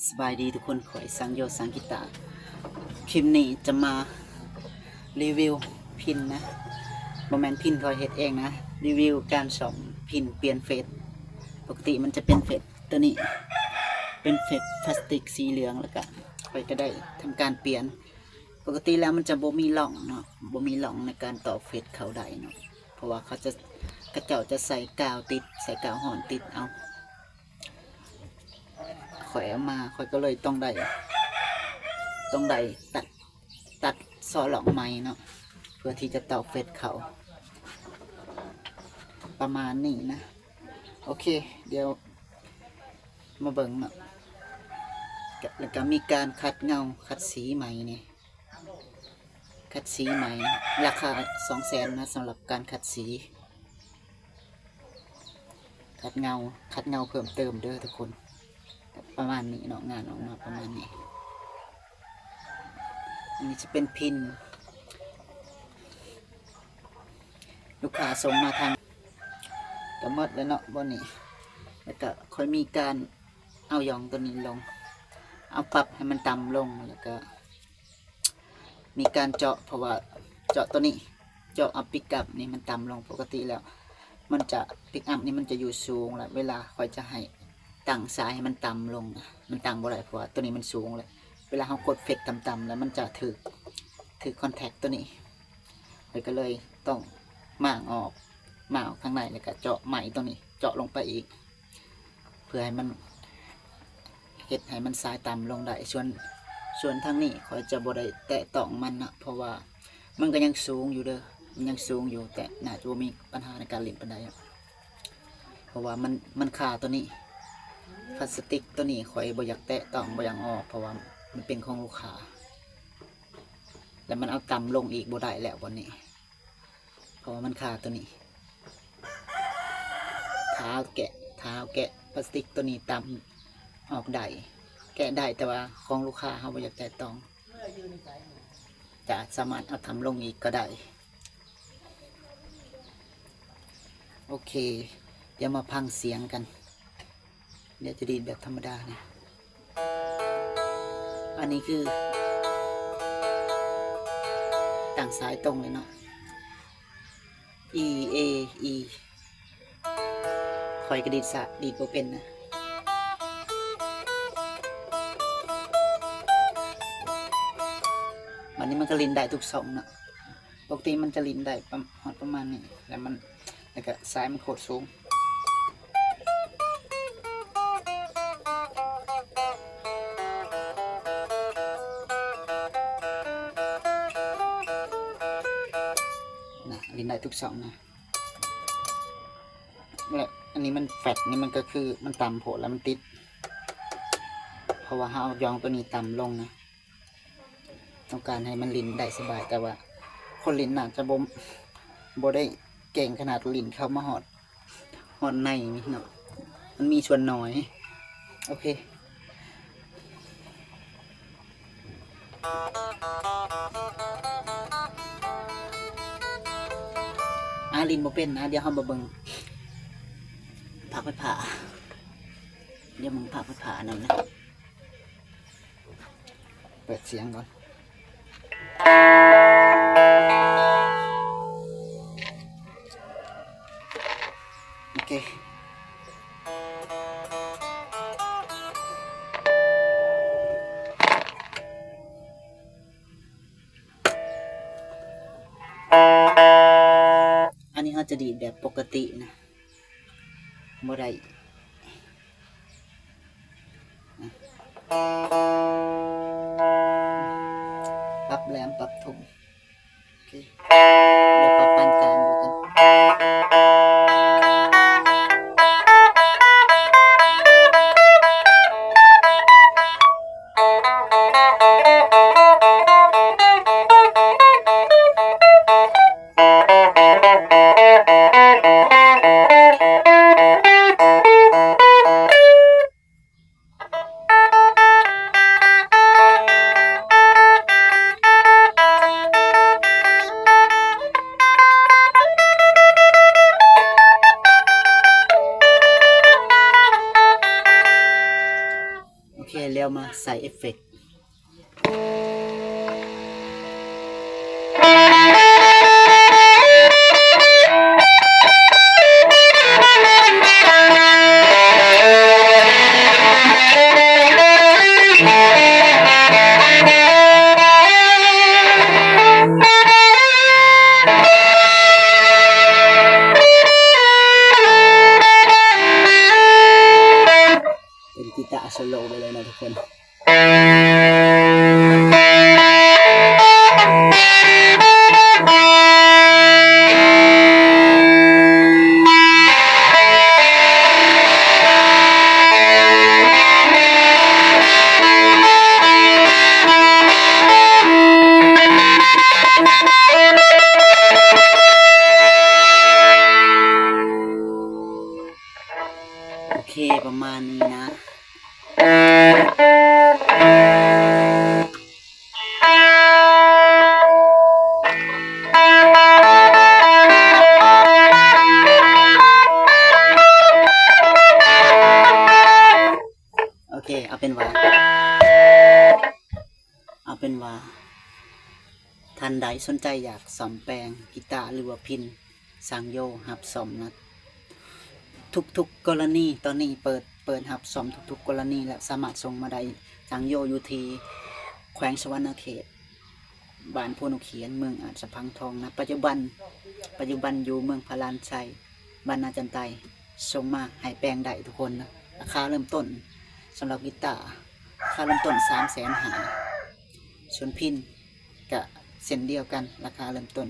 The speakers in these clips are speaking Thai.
สบายดีทุกคนข่อยสังโยสังกิตาคลิปนี้จะมารีวิวพินนะโมเมนต์พินข่อยเฮ็ดเองนะรีวิวการส่องพินเปลี่ยนเฟสปกติมันจะเป็นเฟสตัวนี้เป็นเฟสพลาสติกสีเหลืองแล้วก็ข่อยก็ได้ทำการเปลี่ยนปกติแล้วมันจะบ่มีหล่องเนาะบ่มีหล่องในการต่อเฟสเขาได้เนาะเพราะว่าเขาจะกระเจ้าจะใส่กาวติดใส่กาวห่อนติดเอาข่อยเอามาข่อยก็เลยต้องได้ตัดซอหลอกไม้เนาะเพื่อที่จะต่อเฟสเขาประมาณนี้นะโอเคเดี๋ยวมาเบิ่งเนาะแล้วก็มีการคัดเงาคัดสีใหม่นี่คัดสีใหม่ราคา200,000นะสำหรับการคัดสีคัดเงาเพิ่มเติมเด้อทุกคนประมาณนี้เนาะงานออกมาประมาณนี้อันนี้จะเป็นพินลูกค้าส่งมาทางกระมดแล้วเนาะบนนี้แล้วก็ค่อยมีการเอายองตัวนี้ลงเอาปรับให้มันต่ำลงแล้วก็มีการเจาะเพราะว่าเจาะตัวนี้เจาะเอาปิกอัพนี่มันต่ำลงปกติแล้วมันจะปิกอัพนี่มันจะอยู่สูงแล้วเวลาค่อยจะให้ตั้งสายให้มันต่ำลงมันตั้งบ่ได้เพราะว่าตัวนี้มันสูงเลยเวลาเขากดเฟกต่ำๆแล้วมันจะถือคอนแทคตัวนี้เลยก็เลยต้องม่างออกข้างในแล้วก็เจาะใหม่ตัวนี้เจาะลงไปอีกเพื่อให้มันเฮ็ดให้มันสายต่ำลงได้ส่วนทางนี้คอยจะบ่ได้แตะต้องมันนะเพราะว่ามันก็ยังสูงอยู่เด้อมันยังสูงอยู่แต่น่าจะมีปัญหาในการเล่นปานใดเพราะว่ามันคาตัวนี้พลาสติกตัวนี้คอยบ่อยากแตะต้องบ่อยากออกเพราะว่ามันเป็นของลูกค้าแล้วมันเอาต่ำลงอีกบ่ได้แล้ววันนี้เพราะว่ามันคาตัวนี้เท้าแกะพลาสติกตัวนี้ต่ำออกได้แกะได้แต่ว่าของลูกค้าเขาบ่อยากแตะต้องจะสามารถเอาทำลงอีกก็ได้โอเคเดี๋ยวมาพังเสียงกันเดี๋ยวจะดีดแบบธรรมดานะอันนี้คือต่างสายตรงเลยเนาะ E A E คอยกระดิดดีดโบเป็นนะวันนี้มันก็ลินได้ทุก2เนาะปกติมันจะลินได้ประมาณนี้แล้วก็สายมันโคตรสูงลินได้ทุก2นะและอันนี้มันแฟตนี่มันก็คือมันต่ำโผล่แล้วมันติดเพราะว่าเอายองตัวนี้ต่ำลงนะต้องการให้มันลินได้สบายแต่ว่าคนลินน่าจะบ่ได้เก่งขนาดลินเข้ามาหอดในนี่เนาะมันมีส่วนน้อยโอเคลินบ่เป็นนะเดี๋ยวเขามาเบิ่งผักไปผ่าเดี๋ยวมึงผักไปผ่านั่นนะเปิดเสียงก่อนโอเคอันนี้เขาจะดีดแบบปกตินะบ่ได้ปรับแหลมปรับทุ่มโอเคเดี๋ยวปรับปานกลางดูกัน เคแล้วมาใส่เอฟเฟกต์เป็นกีตาร์โซโล่ไปเลยนะทุกคนโอเคประมาณนี้นะโอเคเอาเป็นว่าท่านใดสนใจอยากซ่อมแปลงกีตาร์หรือว่าพินสั่งโยหับซ่อมนะทุกกรณีตอนนี้เปิดหับซ่อมทุกกรณีและสามารถส่งมาได้สั่งโยอยู่ที่แขวงสวรรณเขตบ้านโพนเขียนเมืองอาจสะพังทองนะปัจจุบันอยู่เมืองพารานชัยบ้านนาจันไตส่งมาให้แปลงได้ทุกคนนะราคาเริ่มต้นสำหรับกีตาร์ราคาเริ่มต้น350,000ส่วนพินก็เส้นเดียวกันราคาเริ่มต้น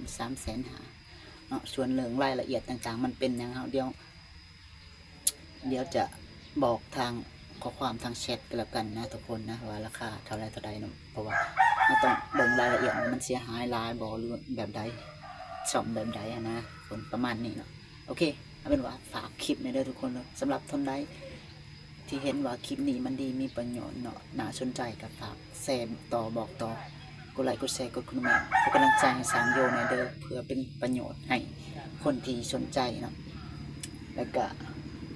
350,000เนาะส่วนเรื่องรายละเอียดต่างๆมันเป็นอย่างเดียวจะบอกทางข้อความทางแชทกันแล้วกันนะทุกคนนะว่าราคาเท่าไรเนาะเพราะว่าเราต้องเบิ่งรายละเอียดมันเสียหายหลายบ่หรือแบบใดซ่อมแบบใดนะคนประมาณนี้เนาะโอเคเอาเป็นว่าฝากคลิปในเด้อทุกคนเลยสำหรับท่านใดที่เห็นว่าคลิปนี้มันดีมีประโยชน์เนาะน่าสนใจกับฝากแชร์ต่อบอกต่อกดไลค์กดแชร์กดคอมเมนต์เป็นกำลังใจให้สร้างโยในเด้อเพื่อเป็นประโยชน์ให้คนที่สนใจเนาะแล้วก็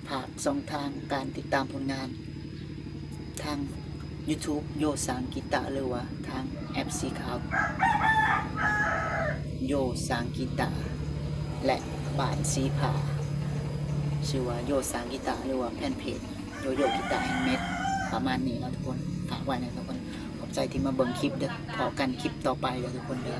ฝากช่องทางการติดตามผลงานทาง YouTube โยสังกีตาหรือว่าทางแอปสีขาวโยสังกีตาและบ้านสีผาชื่อว่าโยสังกีตาหรือว่าแฟนเพจโยกีตาแฮนด์เมดประมาณนี้นะทุกคนฝากไว้นะทุกคนขอบใจที่มาเบิ่งคลิปเด้อพอกันคลิปต่อไปเด้อทุกคนเด้อ